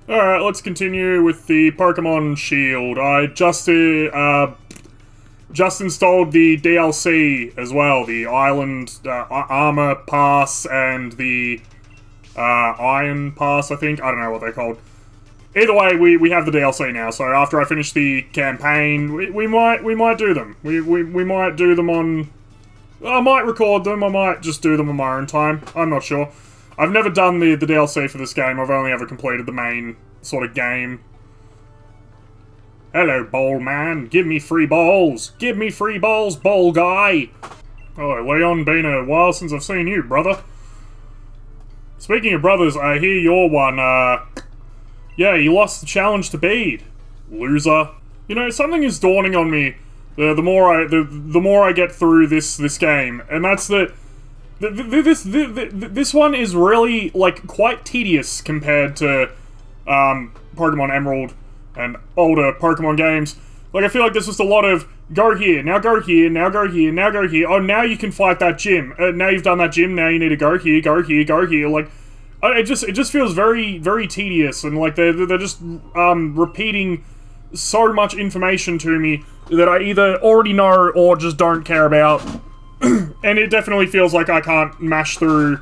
Alright, let's continue with the Pokemon Shield. I just installed the DLC as well, the Island Armor Pass and the Iron Pass, I think. I don't know what they're called. Either way, we have the DLC now, so after I finish the campaign, we might do them. We might do them on... I might record them, I might just do them on my own time. I'm not sure. I've never done the DLC for this game, I've only ever completed the main sort of game. Hello, bowl man. Give me free balls. Give me free balls, bowl guy. Oh, Leon, been a while since I've seen you, brother. Speaking of brothers, I hear you're one, yeah, you lost the challenge to Bede. Loser. You know, something is dawning on me the more I get through this game, and that's that this one is really, like, quite tedious compared to, Pokemon Emerald and older Pokemon games. Like, I feel like there's just a lot of, go here, now go here, now go here, now go here, oh, now you can fight that gym, now you've done that gym, now you need to go here, go here, go here, like, it just feels very, very tedious, and, like, they're just, repeating so much information to me that I either already know or just don't care about, and it definitely feels like I can't mash through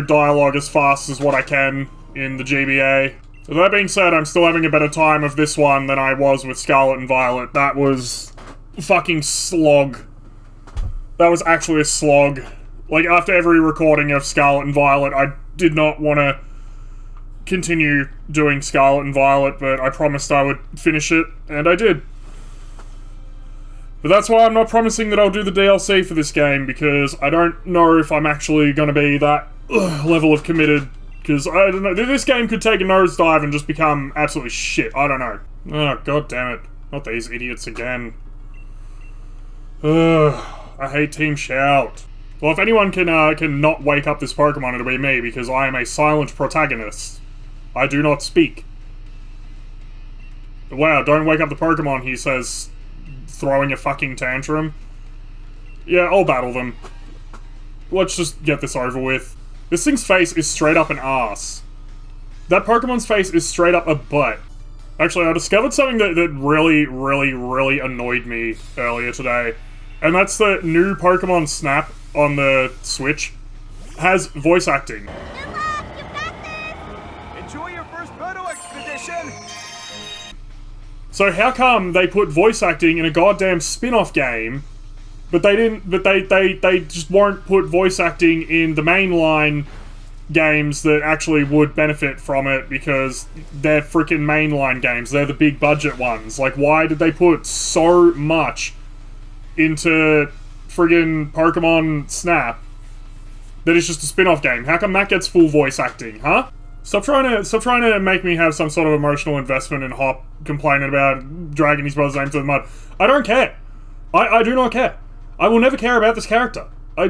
dialogue as fast as what I can in the GBA. So that being said, I'm still having a better time of this one than I was with Scarlet and Violet. That was fucking slog. That was actually a slog. Like, after every recording of Scarlet and Violet, I did not want to continue doing Scarlet and Violet, but I promised I would finish it, and I did. But that's why I'm not promising that I'll do the DLC for this game, because I don't know if I'm actually going to be that level of committed. Because, I don't know, this game could take a nosedive and just become absolutely shit. I don't know. Oh, god damn it. Not these idiots again. Ugh, I hate Team Shout. Well, if anyone can not wake up this Pokemon, it'll be me, because I am a silent protagonist. I do not speak. Wow, don't wake up the Pokemon, he says, throwing a fucking tantrum. Yeah, I'll battle them. Let's just get this over with. This thing's face is straight up an ass. That Pokemon's face is straight up a butt. Actually, I discovered something that really annoyed me earlier today. And that's the new Pokemon Snap on the Switch has voice acting. Good luck! You got this! Enjoy your first photo expedition! So how come they put voice acting in a goddamn spin-off game, but they just won't put voice acting in the mainline games that actually would benefit from it, because they're freaking mainline games, they're the big budget ones. Like, why did they put so much into friggin' Pokemon Snap that it's just a spin-off game? How come that gets full voice acting, huh? Stop trying to make me have some sort of emotional investment in Hop complaining about dragging his brother's name through the mud. I don't care. I do not care. I will never care about this character. I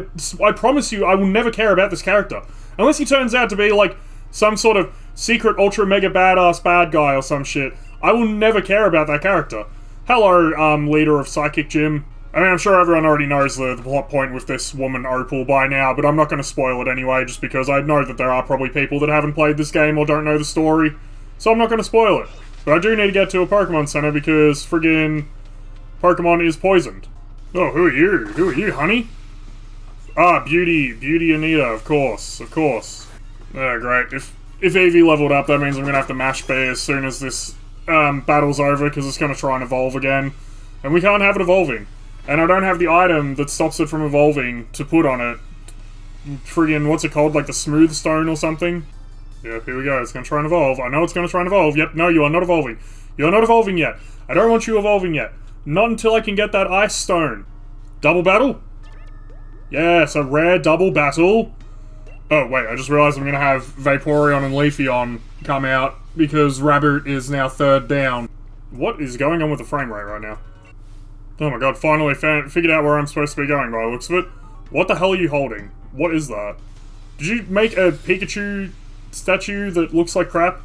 promise you, I will never care about this character. Unless he turns out to be, like, some sort of secret ultra mega badass bad guy or some shit. I will never care about that character. Hello, leader of Psychic Gym. I mean, I'm sure everyone already knows the plot point with this woman Opal by now, but I'm not going to spoil it anyway, just because I know that there are probably people that haven't played this game or don't know the story. So I'm not going to spoil it. But I do need to get to a Pokemon Center because friggin' Pokemon is poisoned. Oh, who are you? Who are you, honey? Ah, Beauty Anita, of course. Oh, great. If Eevee leveled up, that means I'm gonna have to mash B as soon as this, battle's over, because it's gonna try and evolve again. And we can't have it evolving. And I don't have the item that stops it from evolving to put on it. Friggin', what's it called? Like the Smooth Stone or something? Yep, here we go. It's gonna try and evolve. I know it's gonna try and evolve. Yep, no, you are not evolving. You're not evolving yet. I don't want you evolving yet. Not until I can get that Ice Stone. Double battle? Yes, a rare double battle. Oh, wait, I just realized I'm gonna have Vaporeon and Leafeon come out because Rabbit is now third down. What is going on with the frame rate right now? Oh my god, finally figured out where I'm supposed to be going by the looks of it. What the hell are you holding? What is that? Did you make a Pikachu statue that looks like crap?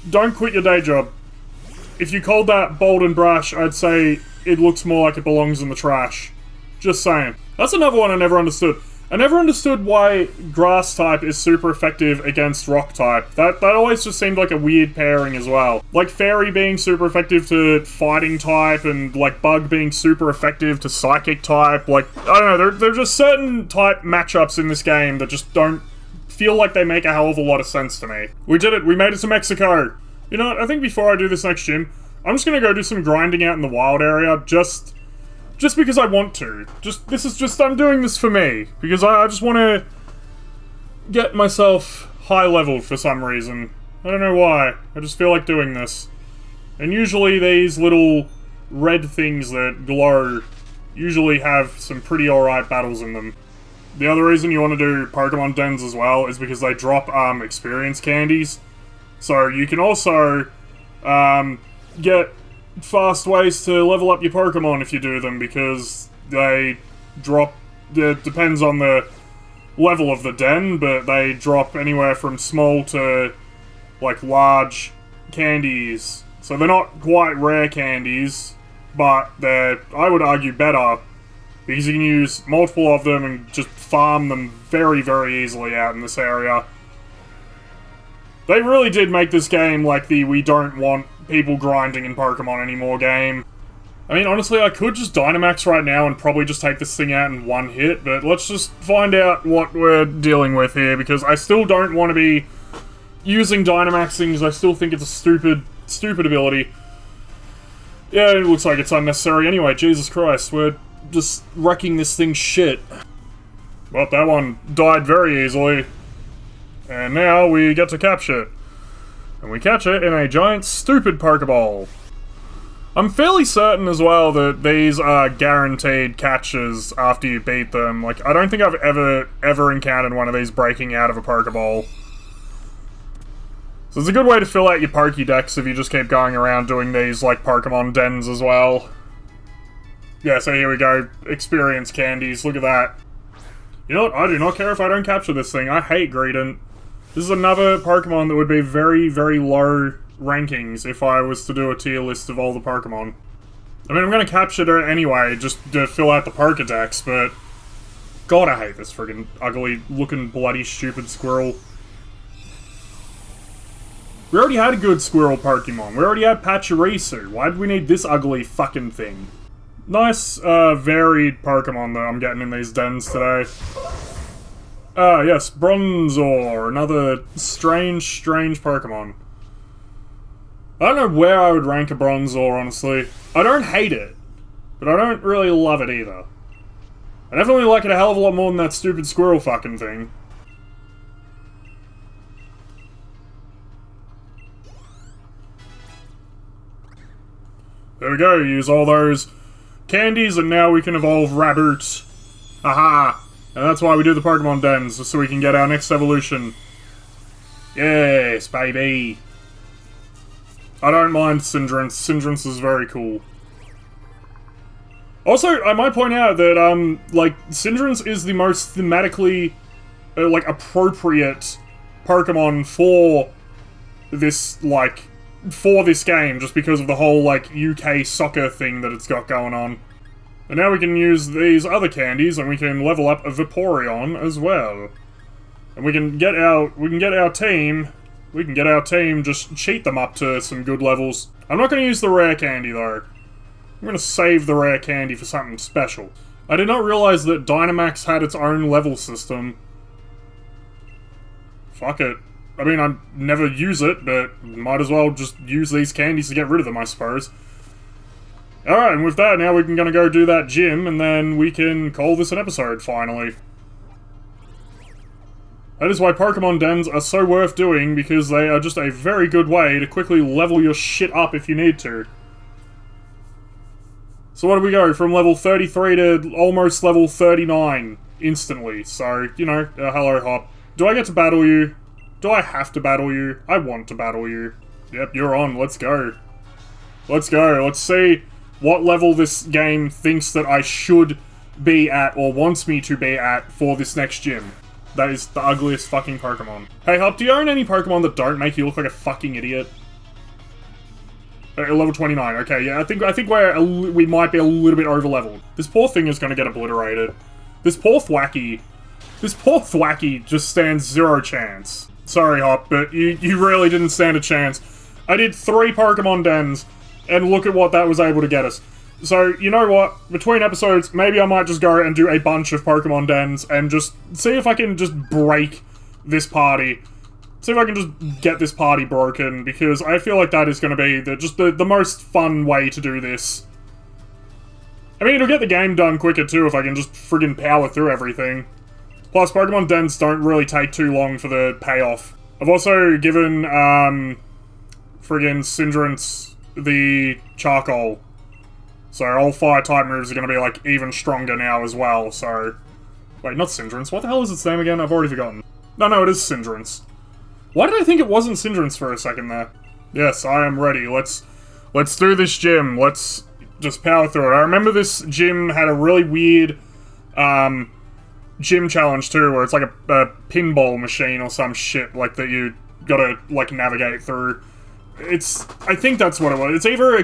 Don't quit your day job. If you called that bold and brash, I'd say it looks more like it belongs in the trash. Just saying. That's another one I never understood. I never understood why grass type is super effective against rock type. That always just seemed like a weird pairing as well. Like fairy being super effective to fighting type and like bug being super effective to psychic type. Like, I don't know, there are just certain type matchups in this game that just don't feel like they make a hell of a lot of sense to me. We did it, we made it to Mexico. You know what, I think before I do this next gym, I'm just gonna go do some grinding out in the wild area, just because I want to. I'm doing this for me. Because I just want to get myself high leveled for some reason. I don't know why. I just feel like doing this. And usually these little red things that glow usually have some pretty alright battles in them. The other reason you want to do Pokemon dens as well is because they drop experience candies. So you can also get fast ways to level up your Pokemon if you do them, because they drop, it depends on the level of the den, but they drop anywhere from small to like large candies. So they're not quite rare candies, but they're, I would argue, better, because you can use multiple of them and just farm them very, very easily out in this area. They really did make this game like the we don't want people grinding in Pokemon anymore game. I mean, honestly, I could just Dynamax right now and probably just take this thing out in one hit, but let's just find out what we're dealing with here, because I still don't want to be using Dynamaxing, because I still think it's a stupid ability. Yeah, it looks like it's unnecessary anyway, Jesus Christ, we're just wrecking this thing shit. Well, that one died very easily. And now we get to capture it. And we catch it in a giant stupid Pokeball. I'm fairly certain as well that these are guaranteed catches after you beat them. Like, I don't think I've ever encountered one of these breaking out of a Pokeball. So it's a good way to fill out your Pokédex if you just keep going around doing these, like, Pokemon dens as well. Yeah, so here we go. Experience candies, look at that. You know what, I do not care if I don't capture this thing. I hate Greedent. This is another Pokemon that would be very, very low rankings if I was to do a tier list of all the Pokemon. I mean, I'm gonna capture it anyway, just to fill out the Pokédex, but God, I hate this friggin' ugly-looking, bloody, stupid squirrel. We already had a good squirrel Pokemon. We already had Pachirisu. Why did we need this ugly fucking thing? Nice, varied Pokemon that I'm getting in these dens today. Yes, Bronzor, another strange Pokemon. I don't know where I would rank a Bronzor, honestly. I don't hate it, but I don't really love it either. I definitely like it a hell of a lot more than that stupid squirrel fucking thing. There we go, use all those candies and now we can evolve Raboot. Aha! And that's why we do the Pokemon dens, so we can get our next evolution. Yes, baby! I don't mind Cindrance. Cindrance is very cool. Also, I might point out that, like, Cindrance is the most thematically, like, appropriate Pokemon for this, like, for this game, just because of the whole, like, UK soccer thing that it's got going on. And now we can use these other candies, and we can level up a Vaporeon as well. And we can get our team, just cheat them up to some good levels. I'm not going to use the rare candy, though. I'm going to save the rare candy for something special. I did not realize that Dynamax had its own level system. Fuck it. I mean, I never use it, but might as well just use these candies to get rid of them, I suppose. Alright, and with that, now we're gonna go do that gym, and then we can call this an episode, finally. That is why Pokemon dens are so worth doing, because they are just a very good way to quickly level your shit up if you need to. So what do we go, from level 33 to almost level 39 instantly, so, you know, hello Hop. Do I get to battle you? Do I have to battle you? I want to battle you. Yep, you're on, let's go. Let's go, let's see what level this game thinks that I should be at, or wants me to be at, for this next gym. That is the ugliest fucking Pokemon. Hey Hop, do you own any Pokemon that don't make you look like a fucking idiot? Level 29, okay, yeah, I think we might be a little bit over-leveled. This poor thing is gonna get obliterated. This poor Thwacky. This poor Thwacky just stands zero chance. Sorry, Hop, but you really didn't stand a chance. I did 3 Pokemon dens, and look at what that was able to get us. So, you know what? Between episodes, maybe I might just go and do a bunch of Pokemon dens and just see if I can just break this party. See if I can just get this party broken, because I feel like that is going to be the most fun way to do this. I mean, it'll get the game done quicker too if I can just friggin' power through everything. Plus, Pokemon dens don't really take too long for the payoff. I've also given, friggin' Cindrance the Charcoal. So all Fire-type moves are going to be, like, even stronger now as well, so... Wait, not Cindrance. What the hell is its name again? I've already forgotten. No, it is Cindrance. Why did I think it wasn't Cindrance for a second there? Yes, I am ready. Let's do this gym. Let's just power through it. I remember this gym had a really weird, gym challenge too, where it's like a pinball machine or some shit, like, that you gotta, like, navigate through. I think that's what it was. It's either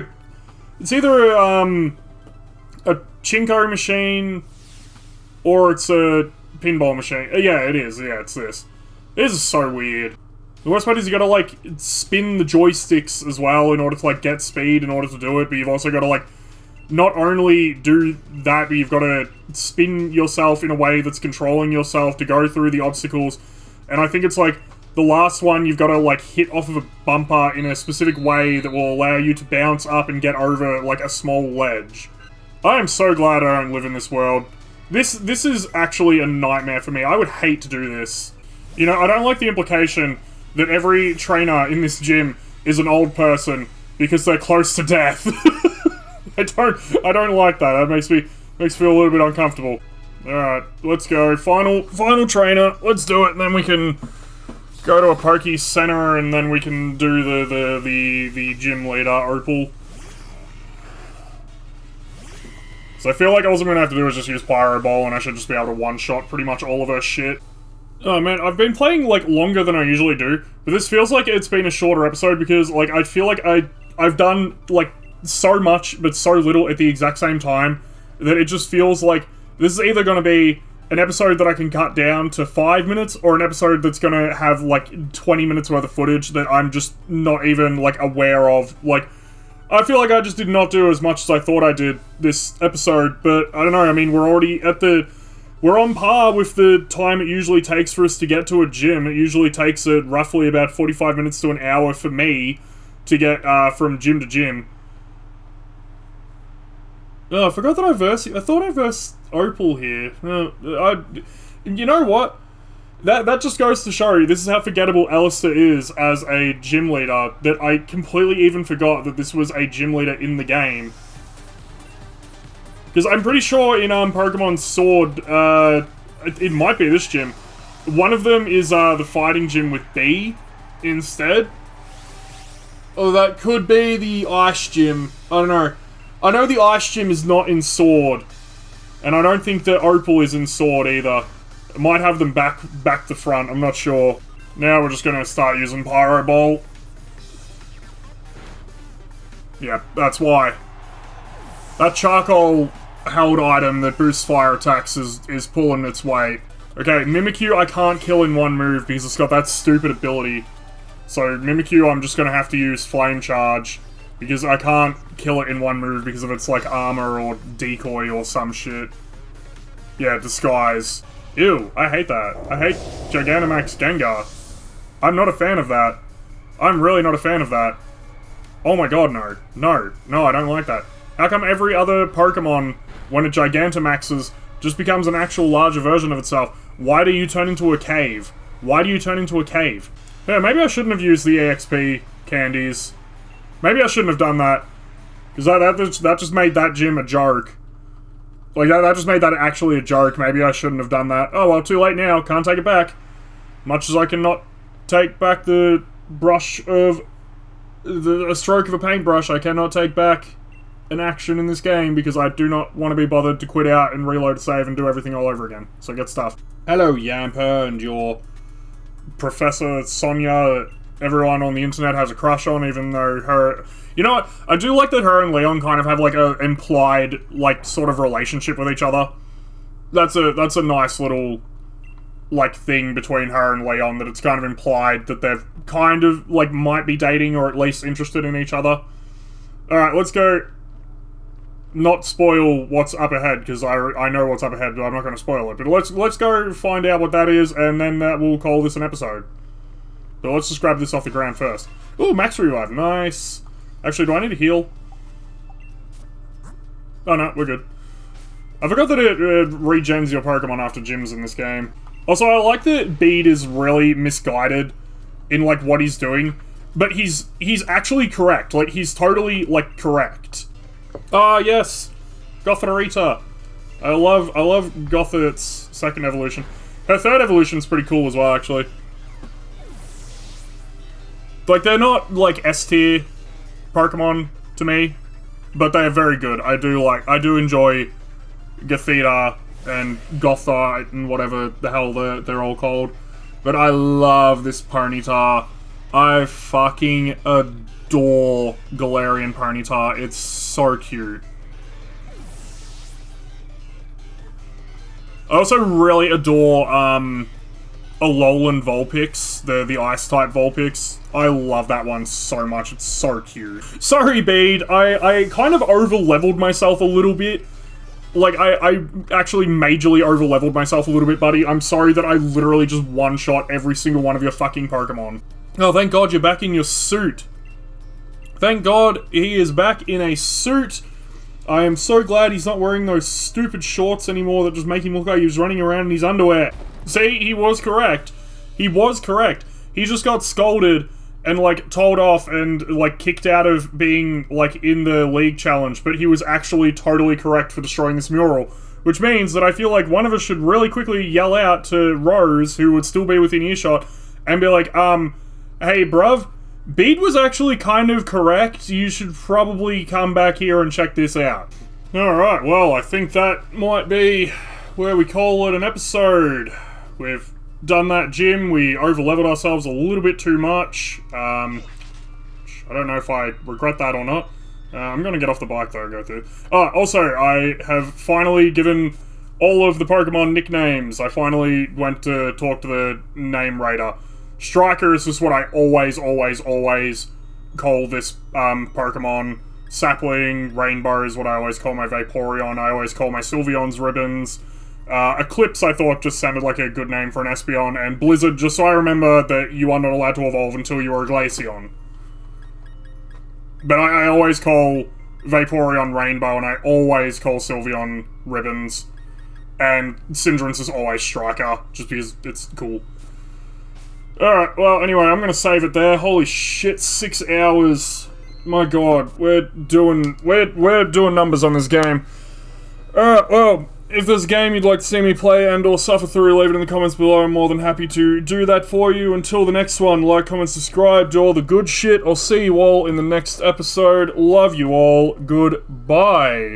a Chinko machine, or it's a pinball machine. Yeah, it is. Yeah, it's this. This is so weird. The worst part is you gotta, like, spin the joysticks as well in order to, like, get speed in order to do it, but you've also gotta, like, not only do that, but you've gotta spin yourself in a way that's controlling yourself to go through the obstacles, and I think it's, like, the last one you've gotta, like, hit off of a bumper in a specific way that will allow you to bounce up and get over, like, a small ledge. I am so glad I don't live in this world. This is actually a nightmare for me. I would hate to do this. You know, I don't like the implication that every trainer in this gym is an old person because they're close to death. I don't like that. That makes me feel a little bit uncomfortable. Alright, let's go. Final trainer. Let's do it, and then we can go to a Poke Center, and then we can do the gym leader, Opal. So I feel like all I'm gonna have to do is just use Pyro Ball, and I should just be able to one-shot pretty much all of her shit. Oh man, I've been playing, like, longer than I usually do, but this feels like it's been a shorter episode because, like, I feel like I've done, like, so much but so little at the exact same time that it just feels like this is either gonna be an episode that I can cut down to 5 minutes, or an episode that's gonna have, like, 20 minutes worth of footage that I'm just not even, like, aware of. Like, I feel like I just did not do as much as I thought I did this episode, but I don't know, I mean, we're on par with the time it usually takes for us to get to a gym. It usually takes roughly about 45 minutes to an hour for me to get from gym to gym. Oh, I forgot that I thought I versed Opal here. You know what? That just goes to show you, this is how forgettable Alistair is as a gym leader, that I completely even forgot that this was a gym leader in the game. Because I'm pretty sure in Pokemon Sword, it might be this gym. One of them is the fighting gym with B instead. Oh, that could be the Ice Gym. I don't know. I know the Ice Gym is not in Sword. And I don't think that Opal is in Sword either. It might have them back the front, I'm not sure. Now we're just gonna start using Pyro Ball. Yeah, that's why. That charcoal held item that boosts fire attacks is pulling its weight. Okay, Mimikyu I can't kill in one move because it's got that stupid ability. So Mimikyu I'm just gonna have to use Flame Charge, because I can't kill it in one move because of its, like, armor or decoy or some shit. Yeah, Disguise. Ew, I hate that. I hate Gigantamax Gengar. I'm not a fan of that. I'm really not a fan of that. Oh my god, no. No, I don't like that. How come every other Pokemon, when it Gigantamaxes, just becomes an actual larger version of itself? Why do you turn into a cave? Why do you turn into a cave? Yeah, maybe I shouldn't have used the EXP candies. Maybe I shouldn't have done that. Because that just made that gym a joke. Like, that just made that actually a joke. Maybe I shouldn't have done that. Oh, well, too late now. Can't take it back. Much as I cannot take back the brush of... a stroke of a paintbrush, I cannot take back an action in this game because I do not want to be bothered to quit out and reload save and do everything all over again. So get stuff. Hello, Yamper, and your Professor Sonia, everyone on the internet has a crush on, even though her... You know what? I do like that her and Leon kind of have, like, a implied, like, sort of relationship with each other. That's a nice little like, thing between her and Leon, that it's kind of implied that they've kind of, like, might be dating or at least interested in each other. Alright, let's go not spoil what's up ahead, because I know what's up ahead, but I'm not going to spoil it. But let's go find out what that is, and then we'll call this an episode. But let's just grab this off the ground first. Ooh, max revive, nice. Actually, do I need to heal? Oh no, we're good. I forgot that it regens your Pokemon after gyms in this game. Also, I like that Bede is really misguided in, like, what he's doing. But he's actually correct. Like, he's totally, like, correct. Ah, yes! Gothorita. I love Gothit's second evolution. Her third evolution's pretty cool as well, actually. Like, they're not, like, S-tier Pokemon to me, but they are very good. I do enjoy Gothita and Gothite and whatever the hell they're all called. But I love this Ponyta. I fucking adore Galarian Ponyta. It's so cute. I also really adore, Alolan Vulpix, the Ice-type Vulpix. I love that one so much, it's so cute. Sorry, Bede, I kind of over-leveled myself a little bit. Like, I actually majorly over-leveled myself a little bit, buddy. I'm sorry that I literally just one-shot every single one of your fucking Pokemon. Oh, thank God you're back in your suit. Thank God he is back in a suit. I am so glad he's not wearing those stupid shorts anymore that just make him look like he was running around in his underwear. See, he was correct. He was correct. He just got scolded and, like, told off and, like, kicked out of being, like, in the League Challenge, but he was actually totally correct for destroying this mural. Which means that I feel like one of us should really quickly yell out to Rose, who would still be within earshot, and be like, hey, bruv, Bede was actually kind of correct. You should probably come back here and check this out. Alright, well, I think that might be where we call it an episode. We've done that gym, we over-leveled ourselves a little bit too much. I don't know if I regret that or not. I'm gonna get off the bike though and go through. Also, I have finally given all of the Pokemon nicknames. I finally went to talk to the name raider. Striker is just what I always call this Pokemon. Sapling, Rainbow is what I always call my Vaporeon. I always call my Sylveon's Ribbons. Eclipse, I thought, just sounded like a good name for an Espeon, and Blizzard, just so I remember that you are not allowed to evolve until you are a Glaceon. But I always call Vaporeon Rainbow, and I always call Sylveon Ribbons. And Cinderace is always Striker, just because it's cool. Alright, well, anyway, I'm gonna save it there. Holy shit, 6 hours. My god, we're doing numbers on this game. Alright, well, if there's a game you'd like to see me play and or suffer through, leave it in the comments below. I'm more than happy to do that for you. Until the next one, like, comment, subscribe, do all the good shit. I'll see you all in the next episode. Love you all. Goodbye.